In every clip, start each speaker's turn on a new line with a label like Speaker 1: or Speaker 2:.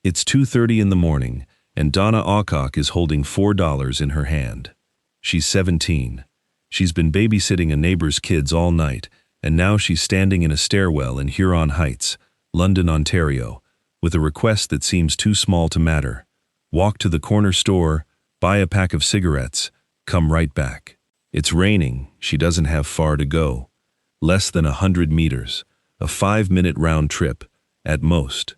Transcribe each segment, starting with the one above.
Speaker 1: It's 2:30 in the morning, and Donna Awcock is holding $4 in her hand. She's 17. She's been babysitting a neighbor's kids all night, and now she's standing in a stairwell in Huron Heights, London, Ontario, with a request that seems too small to matter. Walk to the corner store, buy a pack of cigarettes, come right back. It's raining, she doesn't have far to go. Less than 100 meters, a 5-minute round trip, at most.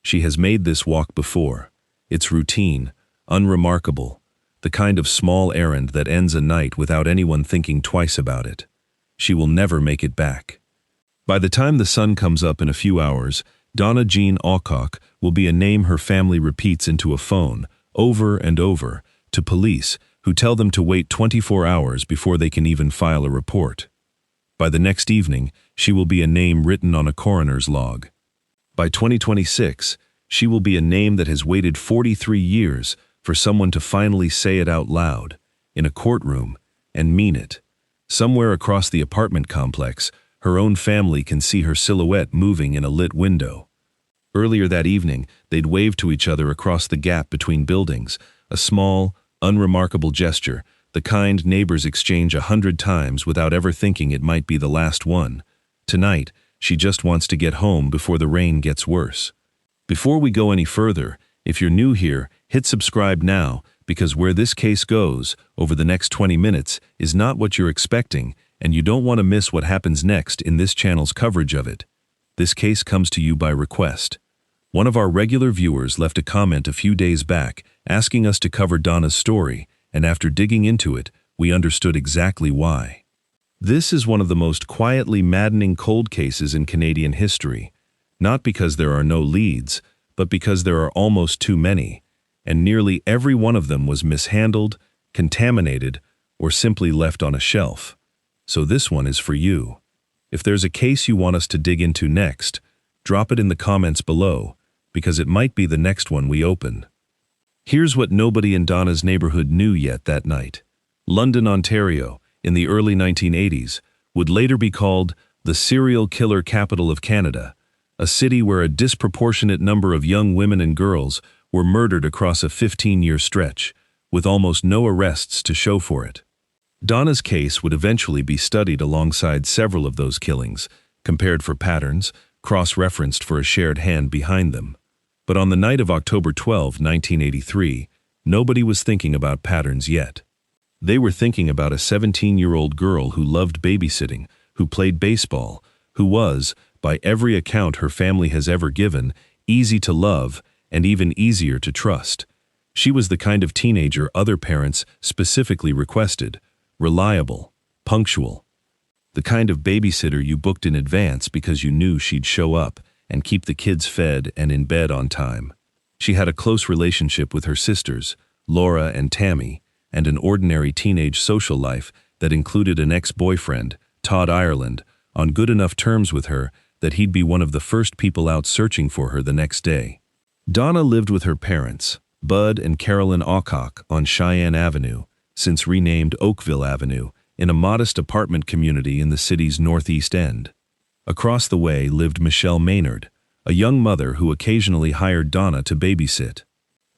Speaker 1: She has made this walk before. It's routine, unremarkable, the kind of small errand that ends a night without anyone thinking twice about it. She will never make it back. By the time the sun comes up in a few hours, Donna Jean Awcock will be a name her family repeats into a phone, over and over, to police, who tell them to wait 24 hours before they can even file a report. By the next evening, she will be a name written on a coroner's log. By 2026, she will be a name that has waited 43 years for someone to finally say it out loud, in a courtroom, and mean it. Somewhere across the apartment complex, her own family can see her silhouette moving in a lit window. Earlier that evening, they'd waved to each other across the gap between buildings, a small, unremarkable gesture, the kind neighbors exchange 100 times without ever thinking it might be the last one. Tonight, she just wants to get home before the rain gets worse. Before we go any further, if you're new here, hit subscribe now, because where this case goes over the next 20 minutes is not what you're expecting, and you don't want to miss what happens next in this channel's coverage of it. This case comes to you by request. One of our regular viewers left a comment a few days back asking us to cover Donna's story, and after digging into it, we understood exactly why. This is one of the most quietly maddening cold cases in Canadian history, not because there are no leads, but because there are almost too many, and nearly every one of them was mishandled, contaminated, or simply left on a shelf. So this one is for you. If there's a case you want us to dig into next, drop it in the comments below, because it might be the next one we open. Here's what nobody in Donna's neighborhood knew yet that night. London, Ontario, in the early 1980s, would later be called the serial killer capital of Canada, a city where a disproportionate number of young women and girls were murdered across a 15-year stretch, with almost no arrests to show for it. Donna's case would eventually be studied alongside several of those killings, compared for patterns, cross-referenced for a shared hand behind them. But on the night of October 12, 1983, nobody was thinking about patterns yet. They were thinking about a 17-year-old girl who loved babysitting, who played baseball, who was, by every account her family has ever given, easy to love and even easier to trust. She was the kind of teenager other parents specifically requested, reliable, punctual. The kind of babysitter you booked in advance because you knew she'd show up and keep the kids fed and in bed on time. She had a close relationship with her sisters, Laura and Tammy, and an ordinary teenage social life that included an ex-boyfriend, Todd Ireland, on good enough terms with her that he'd be one of the first people out searching for her the next day. Donna lived with her parents, Bud and Carolyn Awcock, on Cheyenne Avenue, since renamed Oakville Avenue, in a modest apartment community in the city's northeast end. Across the way lived Michelle Maynard, a young mother who occasionally hired Donna to babysit.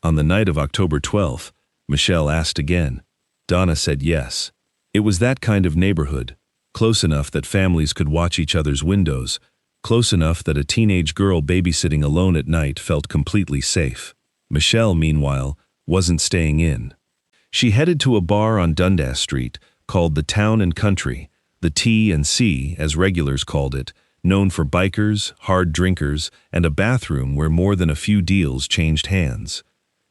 Speaker 1: On the night of October 12th, Michelle asked again. Donna said yes. It was that kind of neighborhood, close enough that families could watch each other's windows, close enough that a teenage girl babysitting alone at night felt completely safe. Michelle, meanwhile, wasn't staying in. She headed to a bar on Dundas Street called the Town and Country, the T&C as regulars called it, known for bikers, hard drinkers, and a bathroom where more than a few deals changed hands.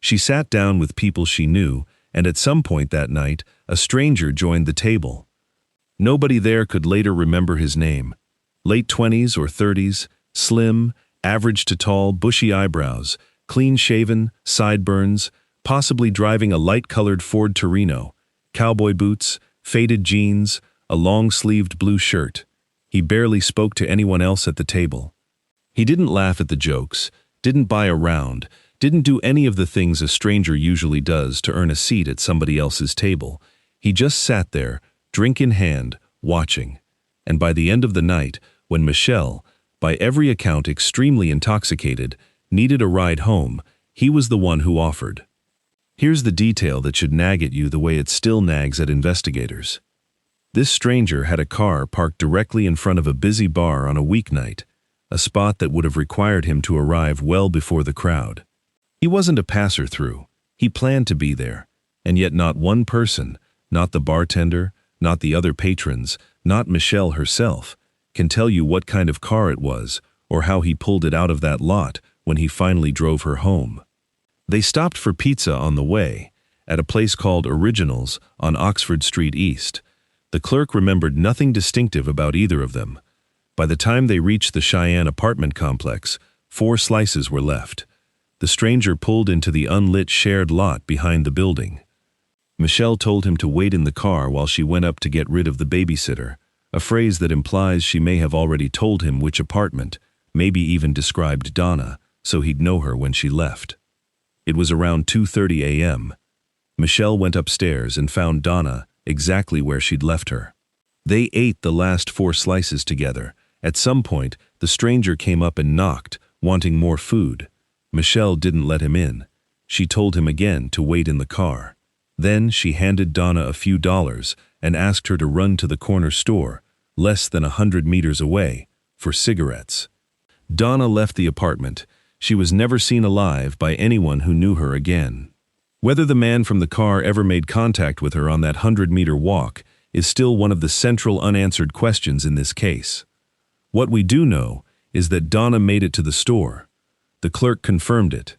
Speaker 1: She sat down with people she knew, and at some point that night, a stranger joined the table. Nobody there could later remember his name. Late 20s or 30s, slim, average to tall, bushy eyebrows, clean-shaven, sideburns, possibly driving a light-colored Ford Torino, cowboy boots, faded jeans, a long-sleeved blue shirt. He barely spoke to anyone else at the table. He didn't laugh at the jokes, didn't buy a round, didn't do any of the things a stranger usually does to earn a seat at somebody else's table. He just sat there, drink in hand, watching. And by the end of the night, when Michelle, by every account extremely intoxicated, needed a ride home, He was the one who offered. Here's the detail that should nag at you the way it still nags at investigators. This stranger had a car parked directly in front of a busy bar on a weeknight, a spot that would have required him to arrive well before the crowd. He wasn't a passer-through. He planned to be there, and yet not one person, not the bartender, not the other patrons, not Michelle herself, can tell you what kind of car it was or how he pulled it out of that lot when he finally drove her home. They stopped for pizza on the way, at a place called Originals on Oxford Street East. The clerk remembered nothing distinctive about either of them. By the time they reached the Cheyenne apartment complex, 4 slices were left. The stranger pulled into the unlit shared lot behind the building. Michelle told him to wait in the car while she went up to get rid of the babysitter, a phrase that implies she may have already told him which apartment, maybe even described Donna, so he'd know her when she left. It was around 2:30 a.m. Michelle went upstairs and found Donna exactly where she'd left her. They ate the last 4 slices together. At some point, the stranger came up and knocked, wanting more food. Michelle didn't let him in. She told him again to wait in the car. Then she handed Donna a few dollars and asked her to run to the corner store, less than 100 meters away, for cigarettes. Donna left the apartment. She was never seen alive by anyone who knew her again. Whether the man from the car ever made contact with her on that 100-meter walk is still one of the central unanswered questions in this case. What we do know is that Donna made it to the store. The clerk confirmed it.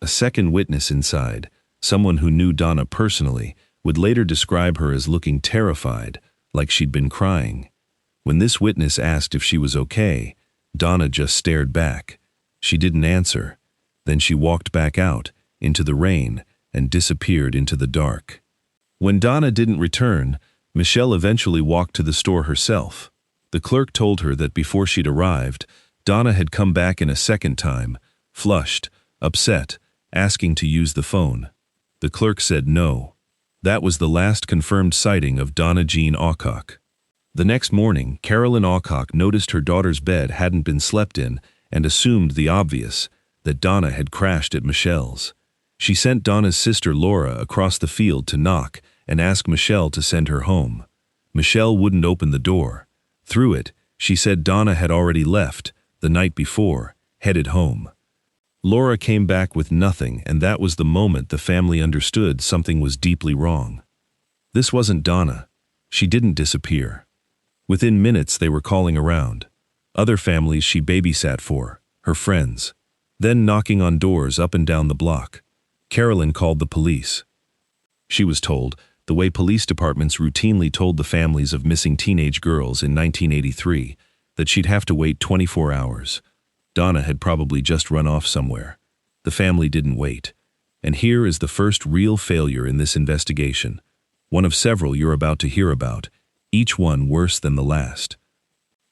Speaker 1: A second witness inside, someone who knew Donna personally, would later describe her as looking terrified, like she'd been crying. When this witness asked if she was okay, Donna just stared back. She didn't answer. Then she walked back out, into the rain, and disappeared into the dark. When Donna didn't return, Michelle eventually walked to the store herself. The clerk told her that before she'd arrived, Donna had come back in a second time, flushed, upset, asking to use the phone. The clerk said no. That was the last confirmed sighting of Donna Jean Awcock. The next morning, Carolyn Awcock noticed her daughter's bed hadn't been slept in and assumed the obvious, that Donna had crashed at Michelle's. She sent Donna's sister Laura across the field to knock and ask Michelle to send her home. Michelle wouldn't open the door. Through it, she said Donna had already left, the night before, headed home. Laura came back with nothing, and that was the moment the family understood something was deeply wrong. This wasn't Donna. She didn't disappear. Within minutes they were calling around. Other families she babysat for, her friends. Then knocking on doors up and down the block. Carolyn called the police. She was told, the way police departments routinely told the families of missing teenage girls in 1983, that she'd have to wait 24 hours. Donna had probably just run off somewhere. The family didn't wait. And here is the first real failure in this investigation. One of several you're about to hear about, each one worse than the last.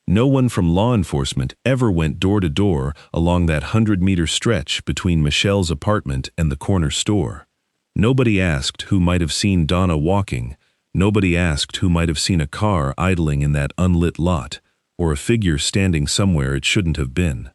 Speaker 1: No one from law enforcement ever went door to door along that 100-meter stretch between Michelle's apartment and the corner store. Nobody asked who might have seen Donna walking. Nobody asked who might have seen a car idling in that unlit lot, or a figure standing somewhere it shouldn't have been.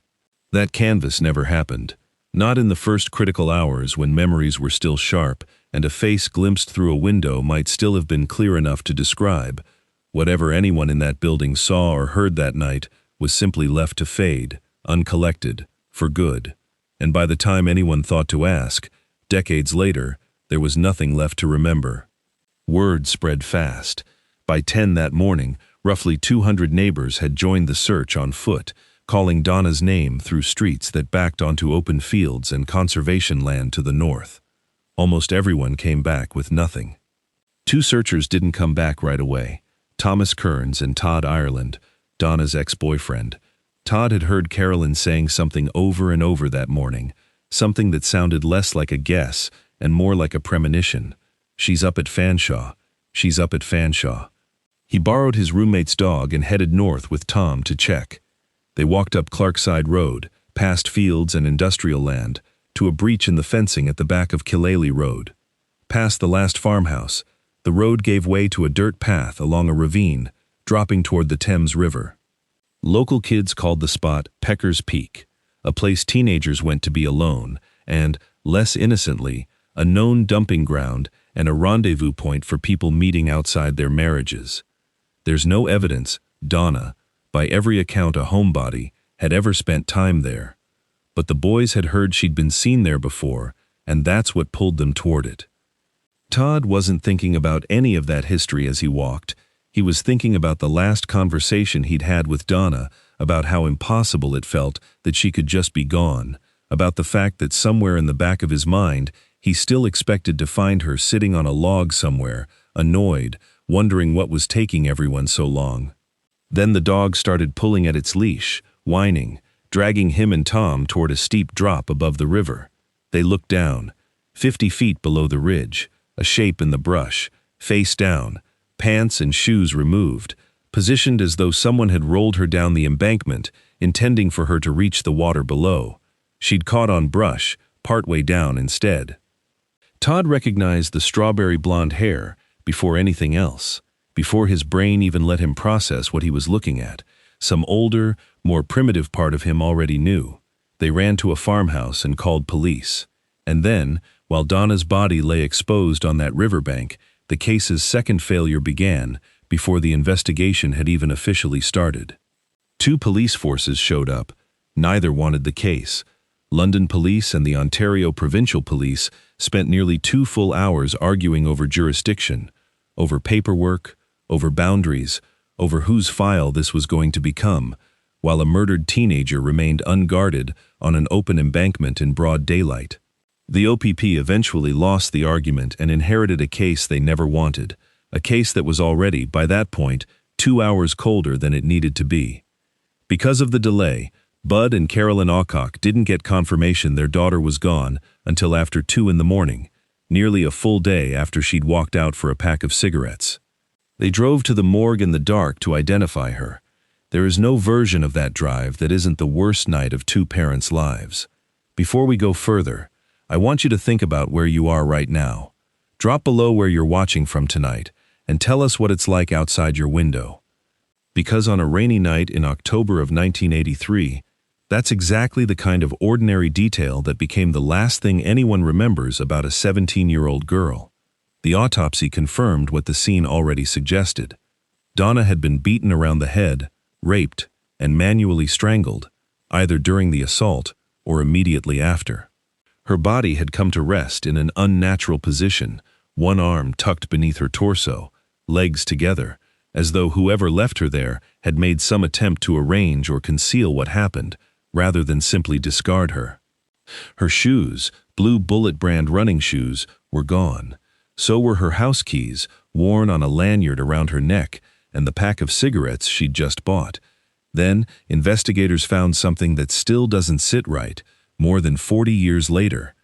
Speaker 1: That canvass never happened. Not in the first critical hours when memories were still sharp and a face glimpsed through a window might still have been clear enough to describe. Whatever anyone in that building saw or heard that night was simply left to fade, uncollected, for good. And by the time anyone thought to ask, decades later, there was nothing left to remember. Word spread fast. By 10 that morning, roughly 200 neighbors had joined the search on foot, calling Donna's name through streets that backed onto open fields and conservation land to the north. Almost everyone came back with nothing. 2 searchers didn't come back right away. Thomas Kearns and Todd Ireland, Donna's ex-boyfriend. Todd had heard Carolyn saying something over and over that morning, something that sounded less like a guess and more like a premonition. She's up at Fanshawe. She's up at Fanshawe. He borrowed his roommate's dog and headed north with Tom to check. They walked up Clarkside Road, past fields and industrial land, to a breach in the fencing at the back of Killaley Road. Past the last farmhouse, the road gave way to a dirt path along a ravine, dropping toward the Thames River. Local kids called the spot Pecker's Peak, a place teenagers went to be alone, and, Less innocently, a known dumping ground and a rendezvous point for people meeting outside their marriages. There's no evidence Donna, by every account a homebody, had ever spent time there. But the boys had heard she'd been seen there before, and that's what pulled them toward it. Todd wasn't thinking about any of that history as he walked. He was thinking about the last conversation he'd had with Donna, about how impossible it felt that she could just be gone, about the fact that somewhere in the back of his mind, he still expected to find her sitting on a log somewhere, annoyed, wondering what was taking everyone so long. Then the dog started pulling at its leash, whining, dragging him and Tom toward a steep drop above the river. They looked down, 50 feet below the ridge, a shape in the brush, face down, pants and shoes removed, positioned as though someone had rolled her down the embankment, intending for her to reach the water below. She'd caught on brush, partway down instead. Todd recognized the strawberry blonde hair before anything else, before his brain even let him process what he was looking at. Some older, more primitive part of him already knew. They ran to a farmhouse and called police. And then, while Donna's body lay exposed on that riverbank, the case's second failure began before the investigation had even officially started. 2 police forces showed up. Neither wanted the case. London Police and the Ontario Provincial Police spent nearly 2 full hours arguing over jurisdiction, over paperwork, over boundaries, over whose file this was going to become, while a murdered teenager remained unguarded on an open embankment in broad daylight. The OPP eventually lost the argument and inherited a case they never wanted, a case that was already, by that point, 2 hours colder than it needed to be. Because of the delay, Bud and Carolyn Awcock didn't get confirmation their daughter was gone until after 2 in the morning, nearly a full day after she'd walked out for a pack of cigarettes. They drove to the morgue in the dark to identify her. There is no version of that drive that isn't the worst night of 2 parents' lives. Before we go further, I want you to think about where you are right now. Drop below where you're watching from tonight and tell us what it's like outside your window. Because on a rainy night in October of 1983, that's exactly the kind of ordinary detail that became the last thing anyone remembers about a 17-year-old girl. The autopsy confirmed what the scene already suggested. Donna had been beaten around the head, raped, and manually strangled, either during the assault or immediately after. Her body had come to rest in an unnatural position, one arm tucked beneath her torso, legs together, as though whoever left her there had made some attempt to arrange or conceal what happened, rather than simply discard her. Her shoes, blue Bullet brand running shoes, were gone. So were her house keys, worn on a lanyard around her neck, and the pack of cigarettes she'd just bought. Then, investigators found something that still doesn't sit right, more than 40 years later.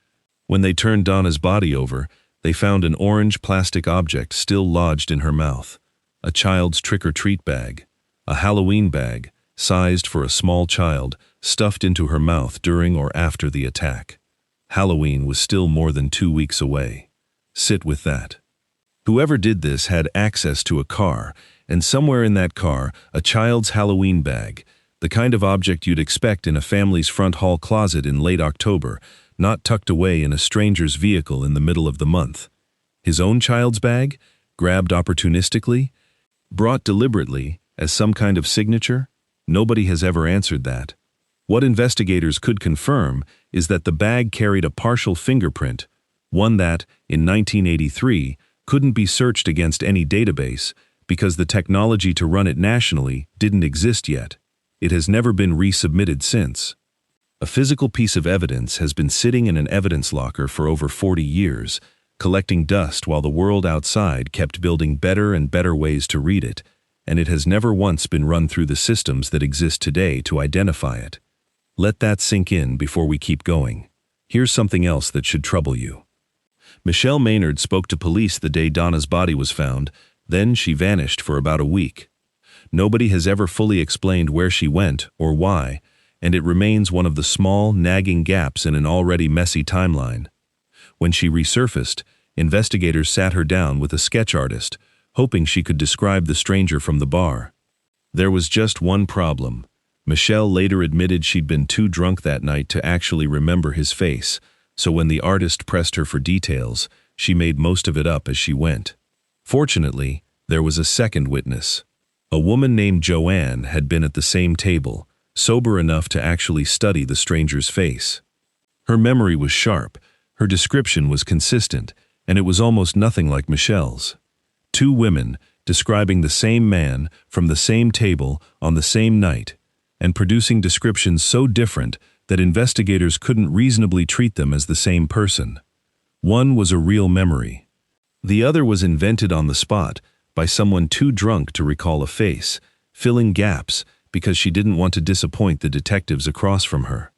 Speaker 1: When they turned Donna's body over, they found an orange plastic object still lodged in her mouth. A child's trick-or-treat bag. A Halloween bag, sized for a small child, stuffed into her mouth during or after the attack. Halloween was still more than 2 weeks away. Sit with that. Whoever did this had access to a car, and somewhere in that car, a child's Halloween bag, the kind of object you'd expect in a family's front hall closet in late October, not tucked away in a stranger's vehicle in the middle of the month. His own child's bag, grabbed opportunistically, brought deliberately, as some kind of signature? Nobody has ever answered that. What investigators could confirm is that the bag carried a partial fingerprint, one that, in 1983, couldn't be searched against any database because the technology to run it nationally didn't exist yet. It has never been resubmitted since. A physical piece of evidence has been sitting in an evidence locker for over 40 years, collecting dust while the world outside kept building better and better ways to read it, and it has never once been run through the systems that exist today to identify it. Let that sink in before we keep going. Here's something else that should trouble you. Michelle Maynard spoke to police the day Donna's body was found, then she vanished for about a week. Nobody has ever fully explained where she went or why, and it remains one of the small, nagging gaps in an already messy timeline. When she resurfaced, investigators sat her down with a sketch artist, hoping she could describe the stranger from the bar. There was just one problem. Michelle later admitted she'd been too drunk that night to actually remember his face, so when the artist pressed her for details, she made most of it up as she went. Fortunately, there was a second witness. A woman named Joanne had been at the same table, sober enough to actually study the stranger's face. Her memory was sharp, her description was consistent, and it was almost nothing like Michelle's. Two women, describing the same man, from the same table, on the same night, and producing descriptions so different that investigators couldn't reasonably treat them as the same person. One was a real memory. The other was invented on the spot by someone too drunk to recall a face, filling gaps because she didn't want to disappoint the detectives across from her.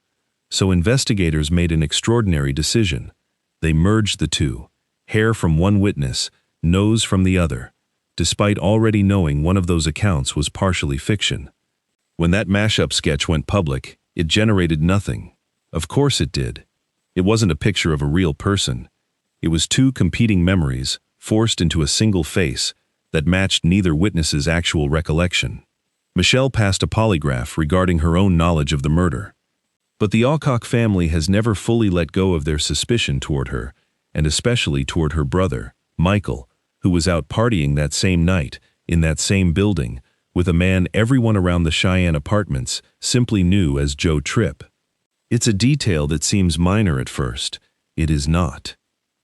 Speaker 1: So investigators made an extraordinary decision. They merged the two, hair from one witness, nose from the other, despite already knowing one of those accounts was partially fiction. When that mashup sketch went public, it generated nothing. Of course it did. It wasn't a picture of a real person. It was two competing memories, forced into a single face, that matched neither witness's actual recollection. Michelle passed a polygraph regarding her own knowledge of the murder. But the Awcock family has never fully let go of their suspicion toward her, and especially toward her brother, Michael, who was out partying that same night, in that same building, with a man everyone around the Cheyenne apartments simply knew as Joe Tripp. It's a detail that seems minor at first. It is not.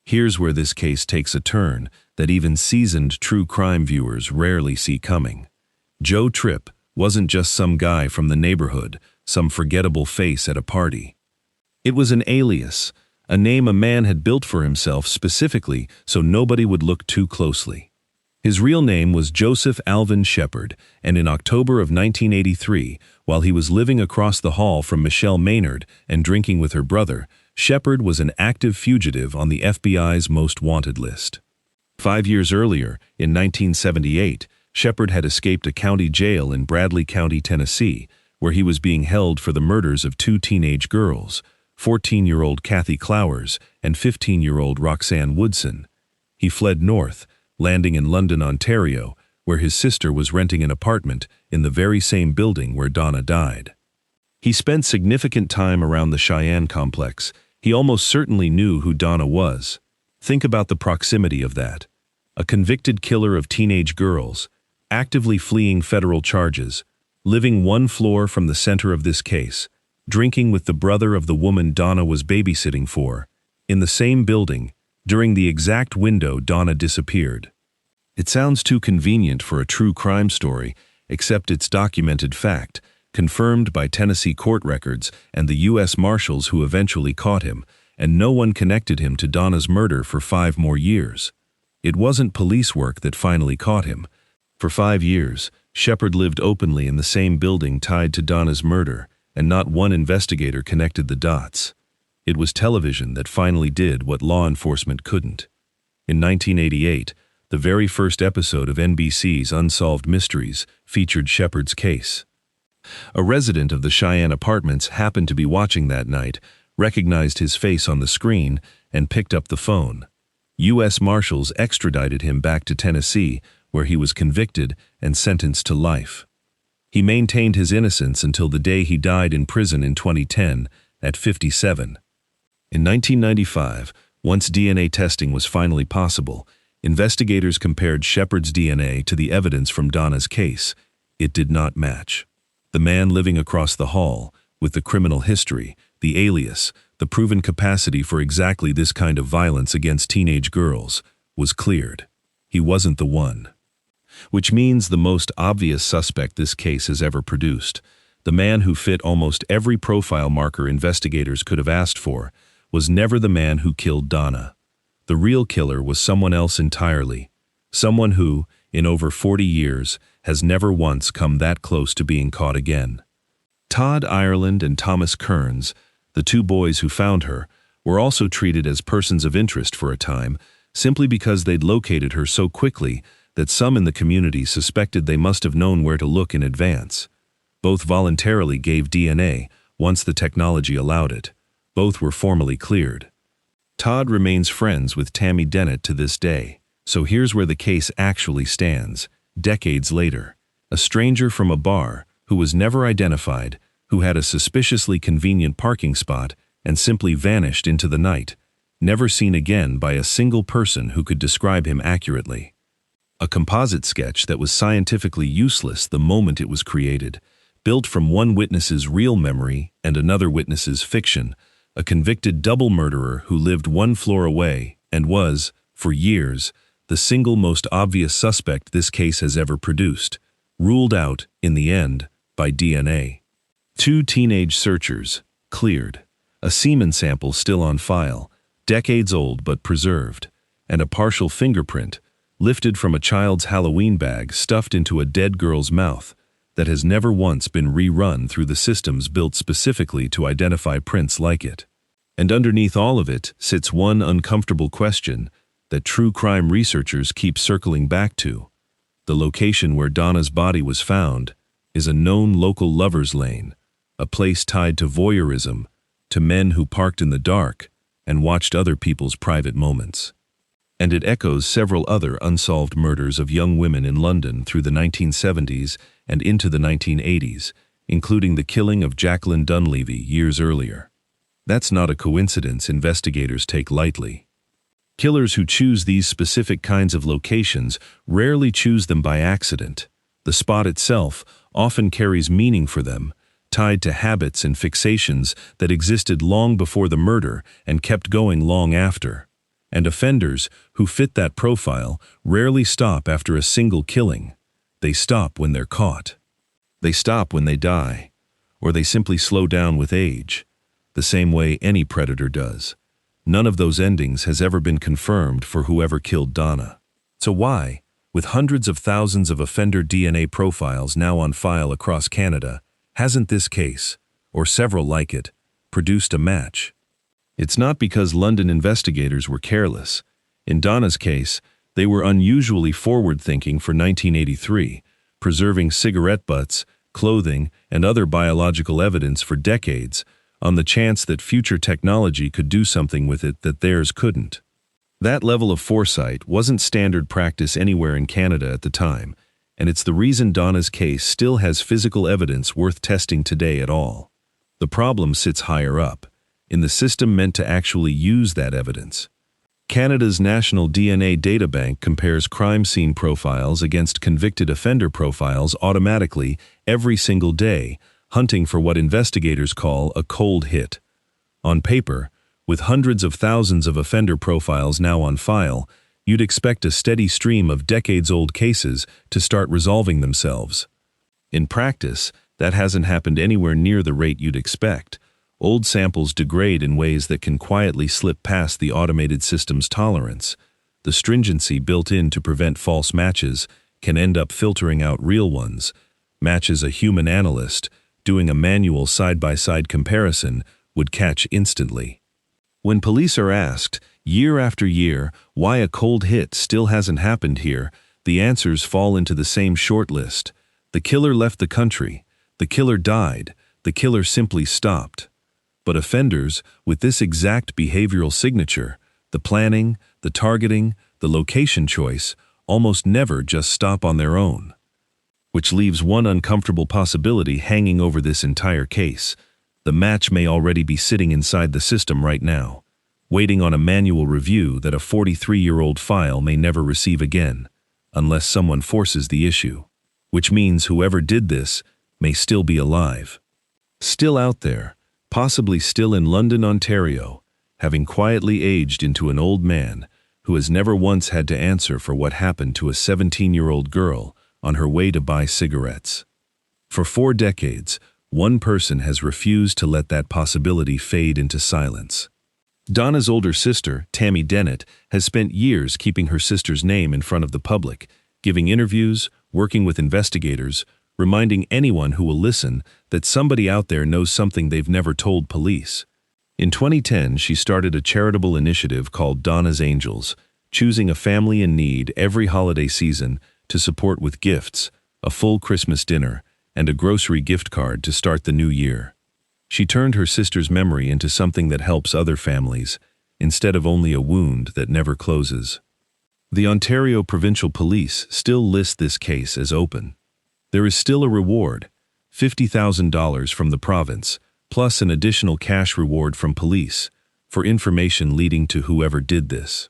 Speaker 1: Here's where this case takes a turn that even seasoned true crime viewers rarely see coming. Joe Tripp wasn't just some guy from the neighborhood, some forgettable face at a party. It was an alias, a name a man had built for himself specifically so nobody would look too closely. His real name was Joseph Alvin Shepard, and in October of 1983, while he was living across the hall from Michelle Maynard and drinking with her brother, Shepard was an active fugitive on the FBI's most wanted list. 5 years earlier, in 1978, Shepard had escaped a county jail in Bradley County, Tennessee, where he was being held for the murders of two teenage girls, 14-year-old Kathy Clowers and 15-year-old Roxanne Woodson. He fled north, landing in London, Ontario, where his sister was renting an apartment in the very same building where Donna died. He spent significant time around the Cheyenne complex. He almost certainly knew who Donna was. Think about the proximity of that. A convicted killer of teenage girls, actively fleeing federal charges, living one floor from the center of this case, drinking with the brother of the woman Donna was babysitting for, in the same building, during the exact window Donna disappeared. It sounds too convenient for a true crime story, except it's documented fact, confirmed by Tennessee court records and the U.S. Marshals who eventually caught him, and no one connected him to Donna's murder for 5 more years. It wasn't police work that finally caught him. For 5 years, Shepard lived openly in the same building tied to Donna's murder, and not one investigator connected the dots. It was television that finally did what law enforcement couldn't. In 1988, the very first episode of NBC's Unsolved Mysteries featured Shepard's case. A resident of the Cheyenne apartments happened to be watching that night, recognized his face on the screen, and picked up the phone. U.S. Marshals extradited him back to Tennessee, where he was convicted and sentenced to life. He maintained his innocence until the day he died in prison in 2010, at 57. In 1995, once DNA testing was finally possible, investigators compared Shepard's DNA to the evidence from Donna's case. It did not match. The man living across the hall, with the criminal history, the alias, the proven capacity for exactly this kind of violence against teenage girls, was cleared. He wasn't the one. Which means the most obvious suspect this case has ever produced, the man who fit almost every profile marker investigators could have asked for, was never the man who killed Donna. The real killer was someone else entirely, someone who, in over 40 years, has never once come that close to being caught again. Todd Ireland and Thomas Kearns, the two boys who found her, were also treated as persons of interest for a time, simply because they'd located her so quickly that some in the community suspected they must have known where to look in advance. Both voluntarily gave DNA once the technology allowed it. Both were formally cleared. Todd remains friends with Tammy Dennett to this day. So here's where the case actually stands, decades later. A stranger from a bar, who was never identified, who had a suspiciously convenient parking spot, and simply vanished into the night, never seen again by a single person who could describe him accurately. A composite sketch that was scientifically useless the moment it was created, built from one witness's real memory and another witness's fiction, a convicted double murderer who lived one floor away and was, for years, the single most obvious suspect this case has ever produced, ruled out, in the end, by DNA. 2 teenage searchers, cleared. A semen sample still on file, decades old but preserved, and a partial fingerprint, lifted from a child's Halloween bag stuffed into a dead girl's mouth, that has never once been rerun through the systems built specifically to identify prints like it. And underneath all of it sits one uncomfortable question that true crime researchers keep circling back to. The location where Donna's body was found is a known local lover's lane, a place tied to voyeurism, to men who parked in the dark and watched other people's private moments. And it echoes several other unsolved murders of young women in London through the 1970s and into the 1980s, including the killing of Jacqueline Dunleavy years earlier. That's not a coincidence investigators take lightly. Killers who choose these specific kinds of locations rarely choose them by accident. The spot itself often carries meaning for them, tied to habits and fixations that existed long before the murder and kept going long after. And offenders who fit that profile rarely stop after a single killing. They stop when they're caught. They stop when they die, or they simply slow down with age, the same way any predator does. None of those endings has ever been confirmed for whoever killed Donna. So why, with hundreds of thousands of offender DNA profiles now on file across Canada, hasn't this case, or several like it, produced a match? It's not because London investigators were careless. In Donna's case, they were unusually forward-thinking for 1983, preserving cigarette butts, clothing, and other biological evidence for decades, on the chance that future technology could do something with it that theirs couldn't. That level of foresight wasn't standard practice anywhere in Canada at the time, and it's the reason Donna's case still has physical evidence worth testing today at all. The problem sits higher up, in the system meant to actually use that evidence. Canada's National DNA Databank compares crime scene profiles against convicted offender profiles automatically every single day, hunting for what investigators call a cold hit. On paper, with hundreds of thousands of offender profiles now on file, you'd expect a steady stream of decades-old cases to start resolving themselves. In practice, that hasn't happened anywhere near the rate you'd expect. Old samples degrade in ways that can quietly slip past the automated system's tolerance. The stringency built in to prevent false matches can end up filtering out real ones. Matches a human analyst, doing a manual side-by-side comparison, would catch instantly. When police are asked, year after year, why a cold hit still hasn't happened here, the answers fall into the same short list. The killer left the country. The killer died. The killer simply stopped. But offenders, with this exact behavioral signature, the planning, the targeting, the location choice, almost never just stop on their own. Which leaves one uncomfortable possibility hanging over this entire case. The match may already be sitting inside the system right now, waiting on a manual review that a 43-year-old file may never receive again, unless someone forces the issue. Which means whoever did this may still be alive. Still out there, possibly still in London, Ontario, having quietly aged into an old man who has never once had to answer for what happened to a 17-year-old girl on her way to buy cigarettes. For 4 decades, one person has refused to let that possibility fade into silence. Donna's older sister, Tammy Dennett, has spent years keeping her sister's name in front of the public, giving interviews, working with investigators, reminding anyone who will listen that somebody out there knows something they've never told police. In 2010, she started a charitable initiative called Donna's Angels, choosing a family in need every holiday season to support with gifts, a full Christmas dinner, and a grocery gift card to start the new year. She turned her sister's memory into something that helps other families, instead of only a wound that never closes. The Ontario Provincial Police still list this case as open. There is still a reward, $50,000 from the province, plus an additional cash reward from police for information leading to whoever did this.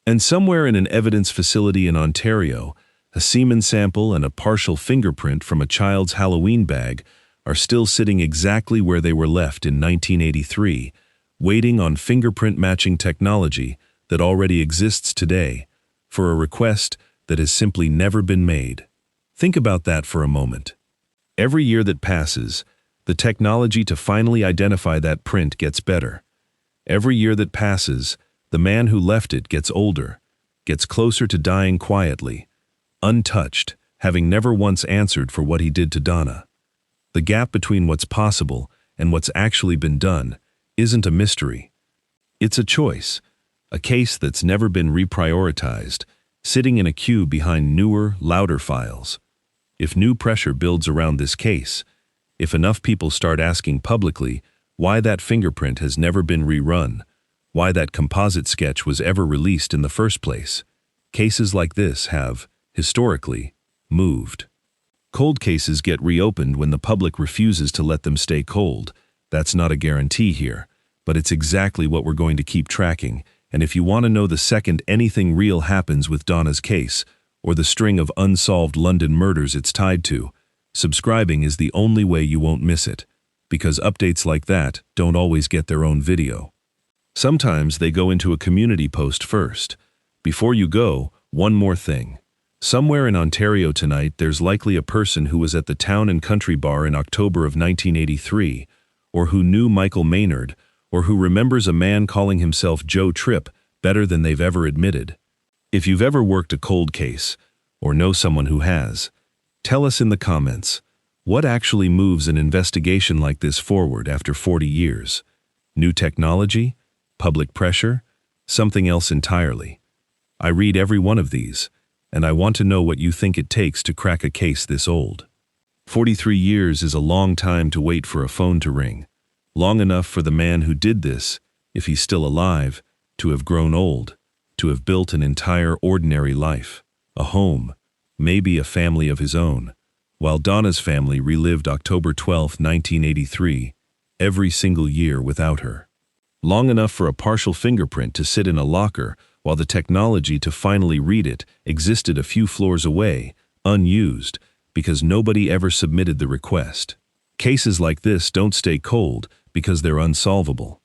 Speaker 1: And somewhere in an evidence facility in Ontario, a semen sample and a partial fingerprint from a child's Halloween bag are still sitting exactly where they were left in 1983, waiting on fingerprint matching technology that already exists today for a request that has simply never been made. Think about that for a moment. Every year that passes, the technology to finally identify that print gets better. Every year that passes, the man who left it gets older, gets closer to dying quietly, untouched, having never once answered for what he did to Donna. The gap between what's possible and what's actually been done isn't a mystery. It's a choice, a case that's never been reprioritized, sitting in a queue behind newer, louder files. If new pressure builds around this case, if enough people start asking publicly why that fingerprint has never been rerun, why that composite sketch was ever released in the first place, cases like this have, historically, moved. Cold cases get reopened when the public refuses to let them stay cold. That's not a guarantee here, but it's exactly what we're going to keep tracking. And if you want to know the second anything real happens with Donna's case, or the string of unsolved London murders it's tied to, subscribing is the only way you won't miss it, because updates like that don't always get their own video. Sometimes they go into a community post first. Before you go, one more thing. Somewhere in Ontario tonight, there's likely a person who was at the Town and Country Bar in October of 1983, or who knew Michael Maynard, or who remembers a man calling himself Joe Tripp better than they've ever admitted. If you've ever worked a cold case, or know someone who has, tell us in the comments, what actually moves an investigation like this forward after 40 years? New technology? Public pressure? Something else entirely? I read every one of these, and I want to know what you think it takes to crack a case this old. 43 years is a long time to wait for a phone to ring. Long enough for the man who did this, if he's still alive, to have grown old, to have built an entire ordinary life, a home, maybe a family of his own, while Donna's family relived October 12, 1983, every single year without her. Long enough for a partial fingerprint to sit in a locker while the technology to finally read it existed a few floors away, unused, because nobody ever submitted the request. Cases like this don't stay cold because they're unsolvable.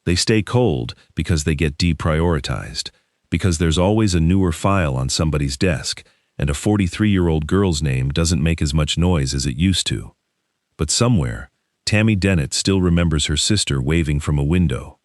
Speaker 1: They stay cold because they get deprioritized, because there's always a newer file on somebody's desk, and a 43-year-old girl's name doesn't make as much noise as it used to. But somewhere, Tammy Dennett still remembers her sister waving from a window,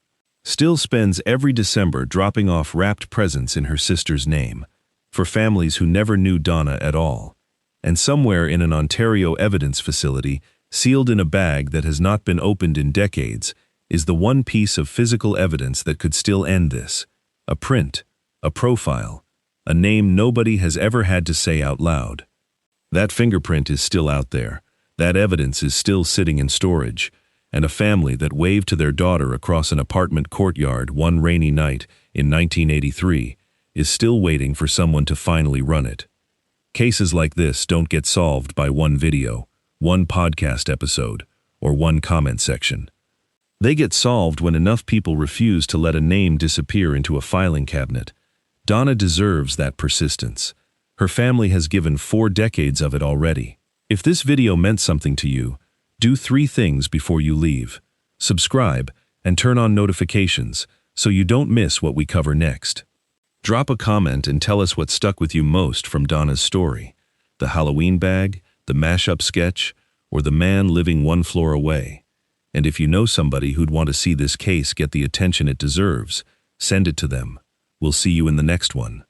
Speaker 1: still spends every December dropping off wrapped presents in her sister's name, for families who never knew Donna at all. And somewhere in an Ontario evidence facility, sealed in a bag that has not been opened in decades, is the one piece of physical evidence that could still end this. A print, a profile, a name nobody has ever had to say out loud. That fingerprint is still out there. That evidence is still sitting in storage. And a family that waved to their daughter across an apartment courtyard one rainy night in 1983 is still waiting for someone to finally run it. Cases like this don't get solved by one video, one podcast episode, or one comment section. They get solved when enough people refuse to let a name disappear into a filing cabinet. Donna deserves that persistence. Her family has given 4 decades of it already. If this video meant something to you, do 3 things before you leave. Subscribe and turn on notifications so you don't miss what we cover next. Drop a comment and tell us what stuck with you most from Donna's story. The Halloween bag, the mashup sketch, or the man living 1 floor away. And if you know somebody who'd want to see this case get the attention it deserves, send it to them. We'll see you in the next one.